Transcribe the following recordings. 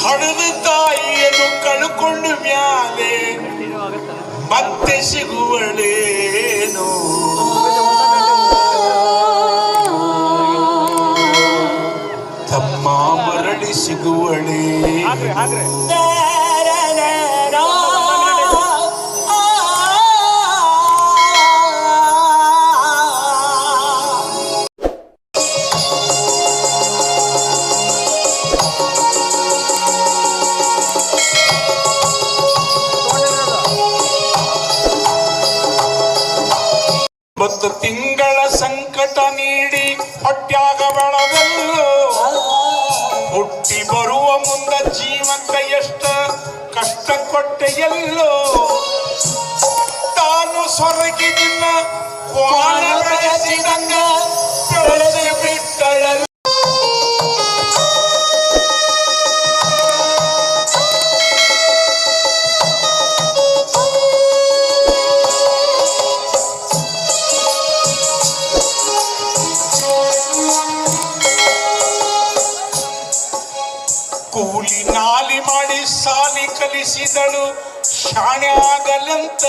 ಹಡದ ತಾಯಿಯನ್ನು ಕಳ್ಕೊಂಡು ಮ್ಯಾಲೆ ಮತ್ತೆ ಸಿಗುವಳೇನು? ತಮ್ಮ ಮರಳಿ ಸಿಗುವಳೇ? ಒಂದು ತಿಂಗಳ ಸಂಕಟ ನೀಡಿ ಹೊಟ್ಯಾಗ ಬೆಳದಲ್ಲೋ, ಹುಟ್ಟಿ ಬರುವ ಮುಂದ ಜೀವಕ್ಕೆ ಎಷ್ಟ ಕಷ್ಟ ಕೊಟ್ಟೆಯಲ್ಲೋ, ತಾನು ಸೊರಗಿ ನಿನ್ನ ವಾಣ ಬೆಳೆಸಿದಂಗ ಬೆಳೆಸಿ ಬಿಟ್ಟಳಲ್ಲ. ಕೂಲಿ ನಾಲಿ ಮಾಡಿ ಸಾಲಿ ಕಲಿಸಿದಳು ಶಾಣೆ ಆಗಲಂತ,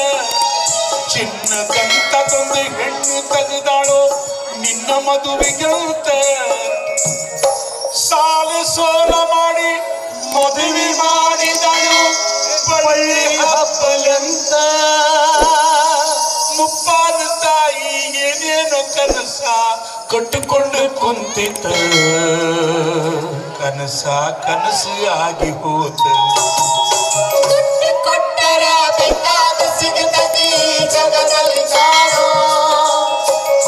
ಚಿನ್ನದಂತದೊಂದು ಹೆಣ್ಣು ತೆಗೆದಾಳು ನಿನ್ನ ಮದುವೆಗಂತ. ಸಾಲ ಸೋಲ ಮಾಡಿ ಮದುವೆ ಮಾಡಿದಳು ಬಳ್ಳಿ ಹಬ್ಬಲಂತ. ಮುಪ್ಪಾದ ತಾಯಿ ಏನೇನೋ ಕನಸ ಕಟ್ಟಿಕೊಂಡು ಕುಂತಿತ, ಕನಸ ಕನಸು ಆಗಿ ಹೋತ. ಕೊಟ್ಟರ ಬೇಕಾದ ಸಿಗತತಿ ಜಗದಲ್ಲಿ ಕಾಣೋ,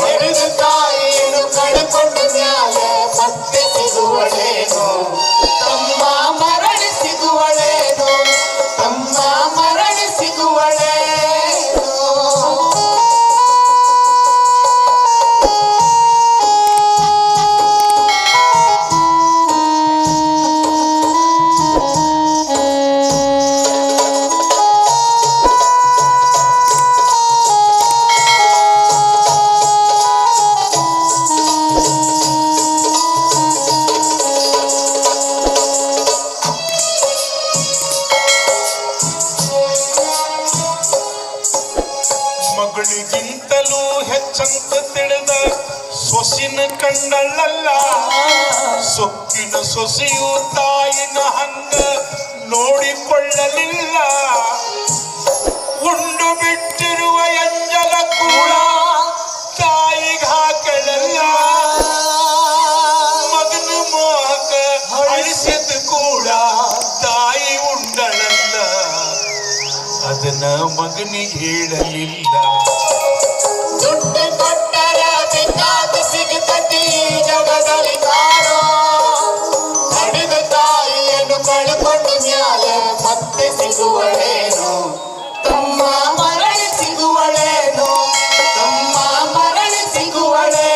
ಹರಿದ ತಾಯಿಯನ್ನು ಕಳ್ಕೊಂಡು ಮ್ಯಾಲ ಮತ್ತೆ ಸಿಗುವಳೇನೋ, ತಮ್ಮ ಮರಳಿ ಸಿಗುವಳೇನೋ, ತಮ್ಮ ಮರಳಿ ಸಿಗುವಳೇನೋ. ಮಗಳಿಗಿಂತಲೂ ಹೆಚ್ಚಂತ ತಿಳಿದ ಸೊಸಿನ ಕಂಡಳಲ್ಲ, ಸೊಕ್ಕಿನ ಸೊಸೆಯು ತಾಯಿನ ಹಂಗ ನೋಡಿಕೊಳ್ಳಲಿಲ್ಲ. ಉಂಡು ಬಿಟ್ಟಿರುವ ಎಂಜಲ ಕೂಡ ತಾಯಿಗೆ ಹಾಕಳಲ್ಲ, ಮಗನ ಮೋಹಕ ಅಳಿಸಿದ ಕೂಡ ತಾಯಿ ಉಂಡಳಲ್ಲ, ಅದನ್ನ ಮಗನಿಗೆ ಹೇಳಲಿಲ್ಲ. ದುಡ್ಡು ಕೊಟ್ಟರ ಬೇಕಾದ ಸಿಗತತಿ ಜಗದಲ್ಲಿ ಕಾಣೋ, ಹರಿದ ತಾಯಿಯನ್ನು ಕಳ್ಕೊಂಡು ಮ್ಯಾಲ ಮತ್ತೆ ಸಿಗುವಳೇನೋ, ತಮ್ಮ ಮರಳಿ ಸಿಗುವಳೇನೋ, ತಮ್ಮ ಮರಳಿ ಸಿಗುವಳೇನೋ.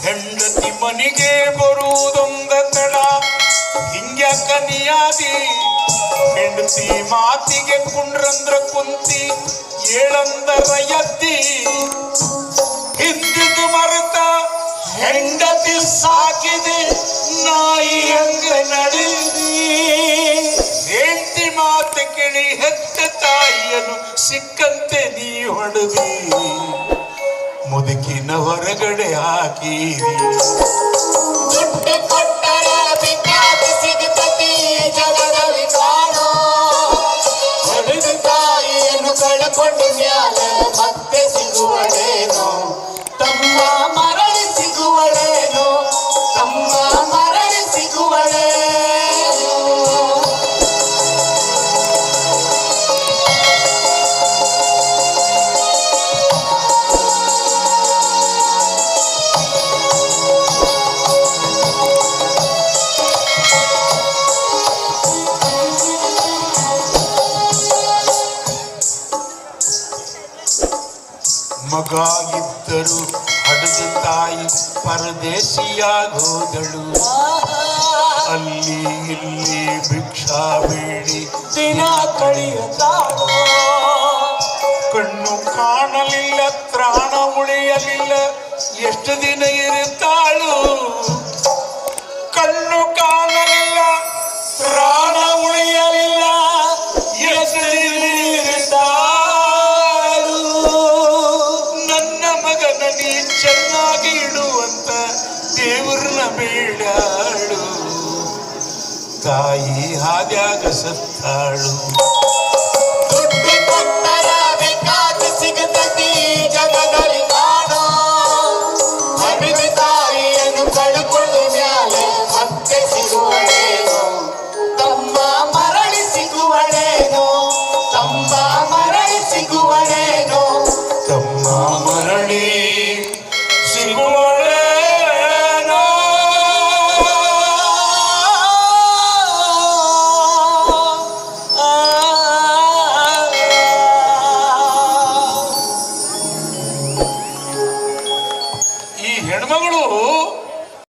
ಹೆಂಡತಿ ಮನೆಗೆ ಬರುವುದೊಂದ ತಡ ಹಿಂಗ್ಯಾಕ ನೀಯಾದಿ, ಹೆಂಡತಿ ಮಾತಿಗೆ ಕುಂಡ್ರಂದ್ರ ಕುಂತಿ ಏಳಂದರ ಎದ್ದಿ. ಹಿಂದಿದ್ದು ಮರೆತ ಹೆಂಡತಿ ಸಾಕಿದೆ ನಾಯಿ ಹಂಗ ನಡೆದಿ, ಹೆಂಡತಿ ಮಾತು ಕೇಳಿ ಹೆತ್ತ ತಾಯಿಯನ್ನು ಸಿಕ್ಕಂತೆ ನೀ ಹೊಡೆದಿ, ಮುದುಕಿನ ಹೊರಗಡೆ ಹಾಕಿರಿ. ದುಡ್ಡು ಕೊಟ್ಟರ ಬೇಕಾದ ಸಿಗತತಿ ಜಗದಲ್ಲಿ ಕಾಣೋ, ಹರಿದ ತಾಯಿಯನ್ನು ಕಳ್ಕೊಂಡು ಮ್ಯಾಲ ಮತ್ತೆ ಸಿಗುವಳೇನೋ, ತಮ್ಮ ಮರಳಿ ಸಿಗುವಳೇನೋ, ತಮ್ಮ ಮರಳಿ ಸಿಗುವಳೇನೋ. ಮಗ ಇದ್ದರು ಹಡದ ತಾಯಿ ಪರದೇಶಿಯಾಗೋದಳು. ಅಲ್ಲಿ ಇಲ್ಲಿ ಭಿಕ್ಷಾ ಬೇಡಿ ದಿನ ಕಳೆಯುತ್ತಾಳೋ. ಕಣ್ಣು ಕಾಣಲಿಲ್ಲ, ತ್ರಾಣ ಉಳಿಯಲಿಲ್ಲ, ಎಷ್ಟು ದಿನ ಇರುತ್ತಾಳು. ಕಣ್ಣು ಕಾಣಲಿಲ್ಲ, ತ್ರಾಣ ಉಳಿಯಲಿಲ್ಲ, ಎಷ್ಟು ದಿನ ಇರುತ್ತಾಳು. ನನ್ನ ಮಗನ ನೀ ಚೆನ್ನಾಗಿ ಇಡುವಂತ ದೇವ್ರನ್ನ ಬೇಡಾಳು. ತಾಯಿ ಹಾದ್ಯಾಗ ಸತ್ತಾಳು. ದುಡ್ಡು ಕೊಟ್ಟರ ಬೇಕಾದ ಸಿಗತತಿ ಜಗದಲ್ಲಿ ಕಾಣೋ. ಹರಿದ